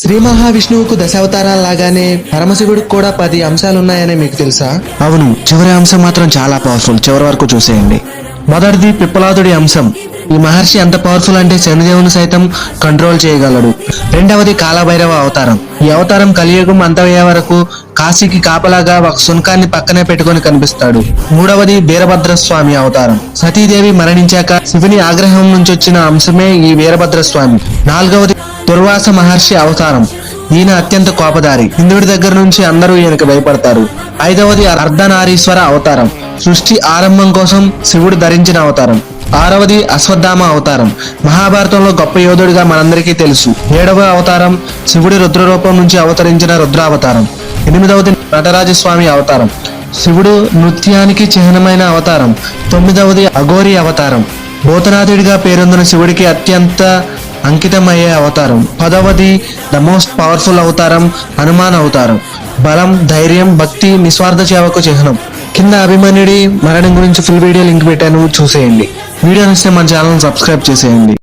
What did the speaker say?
శ్రీ మహావిష్ణువుకు దశావతారాల్లాగానే పరమశివుడికి కూడా 10 అంశాలున్నాయని మీకు తెలుసా? అవును, చివరి అంశం మాత్రం చాలా పవర్ఫుల్. చివరి వరకు చూసేయండి. మొదటిది పిప్పలాదుడి అంశం. ఈ మహర్షి ఎంత పవర్ఫుల్ అంటే శనిదేవుని సైతం కంట్రోల్ చేయగలడు. రెండవది కాలభైరవ అవతారం. ఈ అవతారం కలియుగం అంతమయ్యే వరకు కాశీకి కాపలాగా ఒక శునకాన్ని పక్కనే పెట్టుకొని కనిపిస్తాడు. మూడవది వీరభద్రస్వామి అవతారం. సతీదేవి మరణించాక శివుని ఆగ్రహం నుంచి వచ్చిన అంశమే ఈ వీరభద్రస్వామి. నాలుగవది దుర్వాస మహర్షి అవతారం. ఈయన అత్యంత కోపదారి. ఇంద్రుడి దగ్గర నుంచి అందరూ ఈయనకు భయపడతారు. ఐదవది అర్ధనారీశ్వర అవతారం. సృష్టి ఆరంభం కోసం శివుడు ధరించిన అవతారం. ఆరవది అశ్వత్థామ అవతారం. మహాభారతంలో గొప్ప యోధుడిగా మనందరికీ తెలుసు. ఏడవ అవతారం శివుడి రుద్రరూపం నుంచి అవతరించిన రుద్రావతారం. ఎనిమిదవది నటరాజస్వామి అవతారం. శివుడు నృత్యానికి చిహ్నమైన అవతారం. తొమ్మిదవది అఘోరి అవతారం. భూతనాథుడిగా పేరొందిన శివుడికి అత్యంత అంకితమయ్యే అవతారం. 10వది ద మోస్ట్ పవర్ఫుల్ అవతారం హనుమాన్ అవతారం. బలం, ధైర్యం, భక్తి, నిస్వార్థ సేవకు చిహ్నం. కింద అభిమన్యుడి మరణం గురించి ఫుల్ వీడియో లింక్ పెట్టాను, చూసేయండి. వీడియో నచ్చితే మన ఛానల్ సబ్స్క్రైబ్ చేసేయండి.